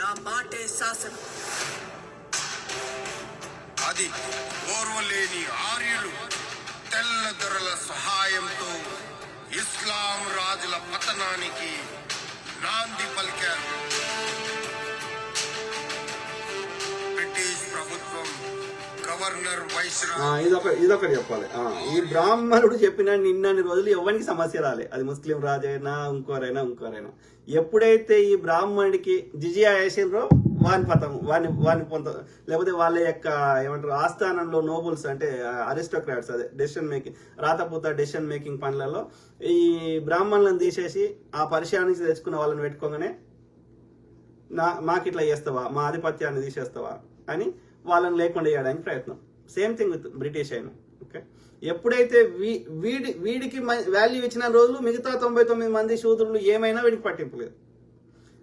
నా మాటే శాసనం. అది ఓర్వలేని ఆర్యులు తెల్ల దొరల సహాయంతో ఇస్లాం రాజుల పతనానికి నాంది పలికారు. బ్రిటిష్ ప్రభుత్వం గవర్నర్ ఇదొకటి చెప్పాలి. ఈ బ్రాహ్మణుడు చెప్పిన నిన్నన్ని రోజులు ఎవరికి సమస్య రాలే, అది ముస్లిం రాజైనా ఇంకోరైనా. ఎప్పుడైతే ఈ బ్రాహ్మణుడికి జిజియా వేసిండ్రో వాని పతం వాని పొంత, లేకపోతే వాళ్ళ యొక్క ఏమంటారు ఆస్థానంలో నోబుల్స్ అంటే అరిస్టోక్రాట్స్, అదే డెసిషన్ మేకింగ్ రాతపూత డెసిషన్ మేకింగ్ పనులలో ఈ బ్రాహ్మణులను తీసేసి ఆ పరిచయం నుంచి తెచ్చుకున్న వాళ్ళని పెట్టుకోగానే మాకు ఇట్లా చేస్తావా, మా ఆధిపత్యాన్ని తీసేస్తావా అని వాళ్ళని లేకుండా చేయడానికి ప్రయత్నం. సేమ్ థింగ్ విత్ బ్రిటిష్ అయినా. ఓకే, ఎప్పుడైతే వీడికి వాల్యూ ఇచ్చిన రోజులు మిగతా 99 మంది శూద్రులు ఏమైనా వీడికి పట్టింపులేదు.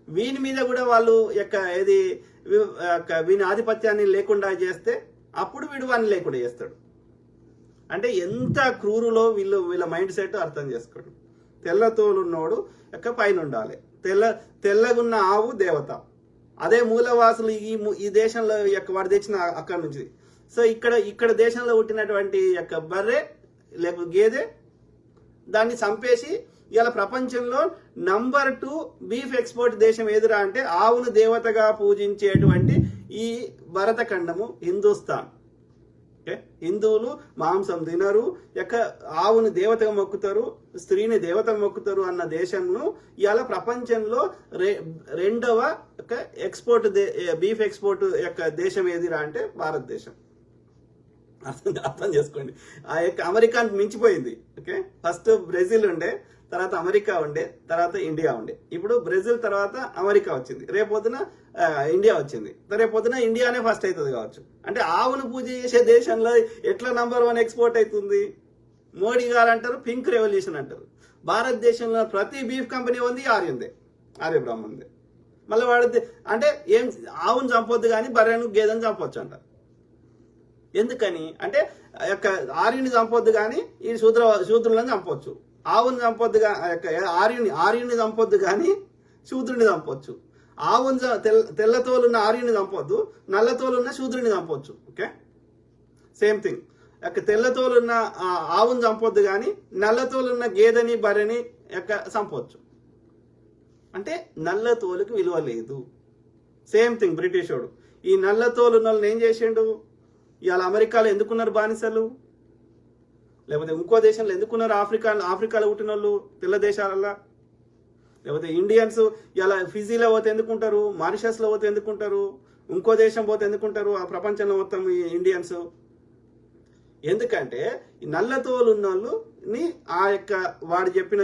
వీని మీద కూడా వాళ్ళు వీని ఆధిపత్యాన్ని లేకుండా చేస్తే అప్పుడు వీడు వాడిని లేకుండా చేస్తాడు. అంటే ఎంత క్రూరులో వీళ్ళ మైండ్ సెట్ అర్థం చేసుకోండి. తెల్లతోలున్నోడు పైన ఉండాలి. తెల్లగున్న ఆవు దేవత. అదే మూలవాసులు ఈ దేశంలో వాడు తెచ్చిన అక్కడి నుంచి. సో ఇక్కడ దేశంలో పుట్టినటువంటి బర్రె లేకపోతే గేదె దాన్ని చంపేసి ఇలా ప్రపంచంలో నంబర్ 2 బీఫ్ ఎక్స్పోర్ట్ దేశం ఎదురా అంటే ఆవును దేవతగా పూజించేటువంటి ఈ భరతఖండము హిందుస్థాన్. హిందువులు మాంసం తినరు, ఆవుని దేవతగా మొక్కుతారు, స్త్రీని దేవత మొక్కుతారు అన్న దేశంలో ఇవాళ ప్రపంచంలో 2వ ఎక్స్పోర్ట్ బీఫ్ ఎక్స్పోర్ట్ దేశం ఏదిరా అంటే భారతదేశం. అర్థం చేసుకోండి. అమెరికాను మించిపోయింది. ఓకే, ఫస్ట్ బ్రెజిల్ ఉండే, తర్వాత అమెరికా ఉండే, తర్వాత ఇండియా ఉండే. ఇప్పుడు బ్రెజిల్ తర్వాత అమెరికా వచ్చింది, రేపొద్దున ఇండియా వచ్చింది, రేపొద్దున ఇండియానే ఫస్ట్ అవుతుంది కావచ్చు. అంటే ఆవును పూజ చేసే దేశంలో ఎట్లా నంబర్ 1 ఎక్స్పోర్ట్ అవుతుంది? మోడీ గారు అంటారు పింక్ రెవల్యూషన్ అంటారు. భారతదేశంలో ప్రతి బీఫ్ కంపెనీ ఉంది ఆర్య బ్రాహ్మణుంది. మళ్ళీ వాడి అంటే ఏం ఆవును చంపొద్దు కానీ బర్రెను గేదెను చంపొచ్చు అంట. ఎందుకని అంటే ఆర్యుని చంపొద్దు కానీ ఈ శూద్రులను చంపొచ్చు. ఆవుని చంపొద్దు, ఆర్యుని చంపొద్దు కానీ శూద్రుని చంపొచ్చు. ఆవుని తెల్లతోలున్న ఆర్యుని చంపొద్దు, నల్లతోలున్న శూద్రుని చంపొచ్చు. Okay, same thing. తెల్లతోలున్న ఆవుని చంపొద్దు కానీ నల్లతోలున్న గేదెని బర్రెని చంపొచ్చు. అంటే నల్లతోలుకి విలువ లేదు. సేమ్ థింగ్ బ్రిటిషోడు ఈ నల్లతోలున్న వాళ్ళని ఏం చేసిండు? ఇవాళ అమెరికాలో ఎందుకున్నారు బానిసలు, లేకపోతే ఇంకో దేశంలో ఎందుకున్నారు ఆఫ్రికాలో పుట్టిన వాళ్ళు తెల్ల దేశాలలో, లేకపోతే ఇండియన్స్ ఇలా ఫిజీలో పోతే ఎందుకుంటారు, మారిషస్లో పోతే ఎందుకుంటారు, ఇంకో దేశం పోతే ఎందుకుంటారు, ఆ ప్రపంచంలో మొత్తం ఈ ఇండియన్స్. ఎందుకంటే ఈ నల్లతోలు ఉన్న వాళ్ళని వాడు చెప్పిన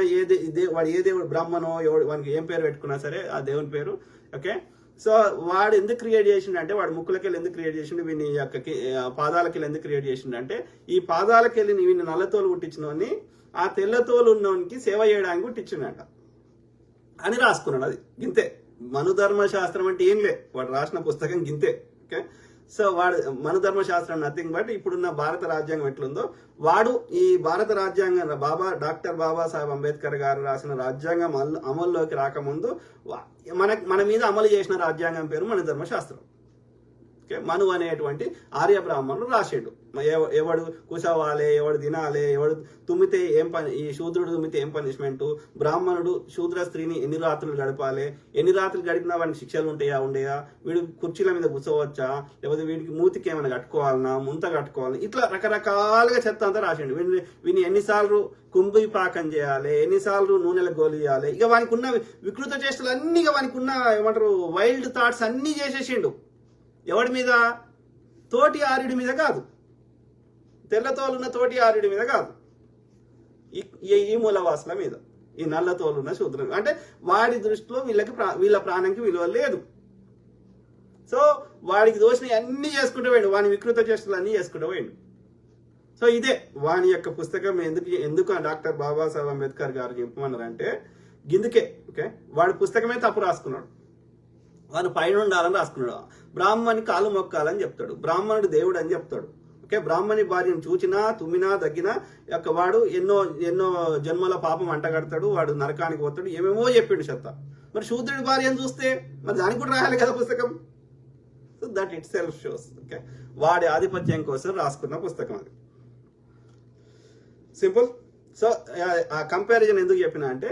వాడు ఏ దేవుడు బ్రహ్మనో వానికి ఏం పేరు పెట్టుకున్నా సరే ఆ దేవుని పేరు. ఓకే, సో వాడు ఎందుకు క్రియేట్ చేసిండు అంటే వాడు ముక్కులకెళ్ళి ఎందుకు క్రియేట్ చేసిండు, వీని పాదాలకెళ్ళి ఎందుకు క్రియేట్ చేసిండు అంటే ఈ పాదాలకెళ్ళి వీని నల్లతోలు పుట్టించినోని ఆ తెల్లతోలు ఉన్నోనికి సేవ చేయడానికి పుట్టించిండట అని రాసుకున్నాడు. అది గింతే. మనుధర్మ శాస్త్రం అంటే ఏం లే, వాడు రాసిన పుస్తకం గింతే. ఓకే, సో వాడు మనుధర్మ శాస్త్రం నథింగ్ బట్ ఇప్పుడున్న భారత రాజ్యాంగం ఎట్లుందో వాడు ఈ భారత రాజ్యాంగం డాక్టర్ బాబాసాహెబ్ అంబేద్కర్ గారు రాసిన రాజ్యాంగం అమల్లోకి రాకముందు మన మీద అమలు చేసిన రాజ్యాంగం పేరు మనుధర్మ శాస్త్రం. మను అనేటువంటి ఆర్య బ్రాహ్మణుడు రాసేడు. ఎవడు కూసవాలే, ఎవడు తినాలే, ఎవడు తుమ్మితే ఏం పని, ఈ శూద్రుడు తుమ్మితే ఏం పనిష్మెంటు, బ్రాహ్మణుడు శూద్ర స్త్రీని ఎన్ని రాత్రులు గడపాలి, ఎన్ని రాత్రులు గడిపినా వాడికి శిక్షలు ఉండయా, వీడు కుర్చీల మీద కూర్చోవచ్చా, లేకపోతే వీడికి మూతికి ఏమైనా కట్టుకోవాలన్నా, ముంత కట్టుకోవాలన్నా, ఇట్లా రకరకాలుగా చెత్త అంతా రాసేయండి. వీని ఎన్నిసార్లు కుంభి పాకం చేయాలి, ఎన్నిసార్లు నూనెల గోలు చేయాలి, ఇక వానికి ఉన్న వికృత చేష్టలు అన్ని, వానికి ఉన్న ఏమంటారు వైల్డ్ థాట్స్ అన్ని చేసేసిండు. ఎవడి మీద? తోటి ఆర్యుడి మీద కాదు, తెల్లతోలున్న తోటి ఆర్యుడి మీద కాదు, ఈ మూలవాసుల మీద, ఈ నల్లతోలున్న శూద్రుల. అంటే వాడి దృష్టిలో వీళ్ళ ప్రాణంకి విలువ లేదు. సో వాడికి దోషిని అన్ని చేసుకుంటూ పోయిండు, వాని వికృత చేష్టలు అన్ని చేసుకుంటూ పోయిండు. సో ఇదే వాని యొక్క పుస్తకం ఎందుకు డాక్టర్ బాబాసాహెబ్ అంబేద్కర్ గారు చెప్పమన్నారంటే గిందుకే. ఓకే, వాడి పుస్తకమే తప్పు రాసుకున్నాడు, వాడు పైన ఉండాలని రాసుకున్నాడు. బ్రాహ్మణి కాలు మొక్కాలని చెప్తాడు, బ్రాహ్మణుడు దేవుడు అని చెప్తాడు. ఓకే, బ్రాహ్మణి భార్యను చూచినా తుమ్మినా దగ్గినా వాడు ఎన్నో జన్మల పాపం అంటగడతాడు, వాడు నరకానికి పోతాడు, ఏమేమో చెప్పిండు చెత్త. మరి శూద్రుడి భార్యను చూస్తే మరి దానికి కూడా రాయాలి కదా పుస్తకం. So that it self shows okay వాడి ఆధిపత్యం కోసం రాసుకున్న పుస్తకం అది. సింపుల్. సో ఆ కంపారిజన్ ఎందుకు చెప్పిన అంటే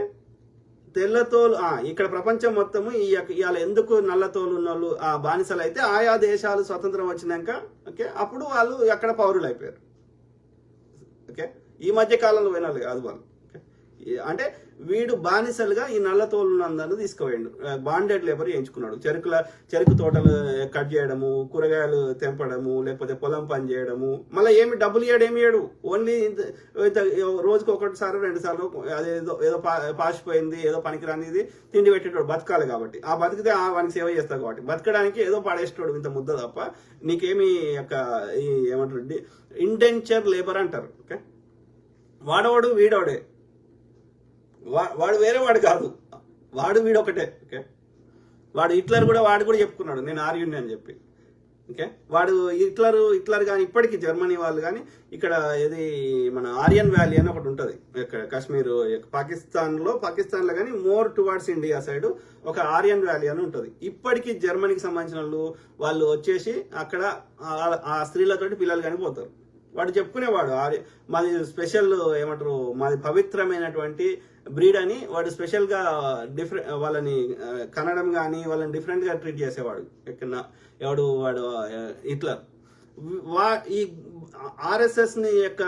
తెల్లతోలు ఇక్కడ ప్రపంచం మొత్తము ఇవాళ ఎందుకు నల్లతోలు ఉన్న వాళ్ళు ఆ బానిసలు అయితే ఆయా దేశాలు స్వతంత్రం వచ్చినాక ఓకే అప్పుడు వాళ్ళు అక్కడ పౌరులు అయిపోయారు. ఓకే ఈ మధ్య కాలంలో పోయినారు కాదు వాళ్ళు. అంటే వీడు బానిసలుగా ఈ నల్ల తోలునందరిని తీసుకుపోయాడు. Bonded labour చేయించుకున్నాడు. చెరుకు తోటలు కట్ చేయడము, కూరగాయలు తెంపడము, లేకపోతే పొలం పని చేయడము. మళ్ళీ ఏమి డబ్బులు ఏమి ఇయ్యాడు. ఓన్లీ రోజుకి 1 సార్లు 2 సార్లు ఏదో పాసిపోయింది ఏదో పనికిరానిది తిండి పెట్టేటోడు. బతకాలి కాబట్టి ఆ బతికితే వానికి సేవ చేస్తాడు కాబట్టి బతకడానికి ఏదో పాడేసేటోడు ఇంత ముద్ద తప్ప నీకేమి ఈ ఏమంటారు ఇండెంచర్ లేబర్ అంటారు. ఓకే వాడవాడు వీడోడే, వాడు వేరే వాడు కాదు, వాడు వీడు ఒకటే. ఓకే వాడు హిట్లర్ కూడా వాడు కూడా చెప్పుకున్నాడు నేను ఆర్యుని అని చెప్పి. ఓకే వాడు హిట్లర్ కానీ ఇప్పటికీ జర్మనీ వాళ్ళు కానీ ఇక్కడ ఏది మన ఆర్యన్ వ్యాలీ అని ఒకటి ఉంటుంది ఇక్కడ కాశ్మీర్ పాకిస్తాన్లో కానీ మోర్ టువర్డ్స్ ఇండియా సైడ్ ఒక ఆర్యన్ వ్యాలీ అని ఉంటుంది. ఇప్పటికీ జర్మనీకి సంబంధించిన వాళ్ళు వచ్చేసి అక్కడ ఆ స్త్రీలతోటి పిల్లలు కానీ పోతారు. వాడు చెప్పుకునేవాడు మాది స్పెషల్ ఏమంటారు మాది పవిత్రమైనటువంటి బ్రీడ్ అని వాడు స్పెషల్గా వాళ్ళని కనడం కానీ వాళ్ళని డిఫరెంట్గా ట్రీట్ చేసేవాడు. వాడు హిట్లర్. ఈ ఆర్ఎస్ఎస్ ని యొక్క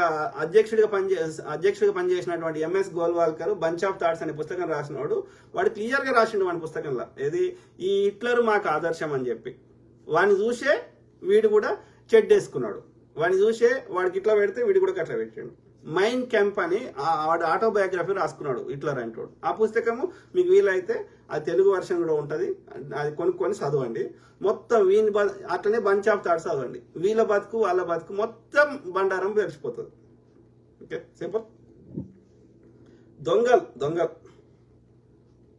అధ్యక్షుడిగా పనిచేసినటువంటి MS Golwalkar bunch of thoughts అనే పుస్తకం రాసినవాడు. వాడు క్లియర్ గా రాసిండు వాడి పుస్తకంలో ఏది ఈ హిట్లర్ మాకు ఆదర్శం అని చెప్పి. వాడిని చూసే వీడు కూడా చెడ్డేసుకున్నాడు. వాడిని చూసే వాడికి ఇట్లా పెడితే వీడు కూడా అట్లా పెట్టాడు. మైన్ క్యాంప్ అని వాడు ఆటోబయోగ్రఫీ రాసుకున్నాడు హిట్లర్ అంటాడు. ఆ పుస్తకము మీకు వీలైతే ఆ తెలుగు వర్షన్ కూడా ఉంటుంది, అది కొనుక్కొని చదవండి. మొత్తం అట్లనే బంచ్ ఆఫ్ థాట్స్ చదవండి. వీళ్ళ బతుకు వాళ్ళ బతుకు మొత్తం బండారం పెరిచిపోతుంది. Okay simple. దొంగలు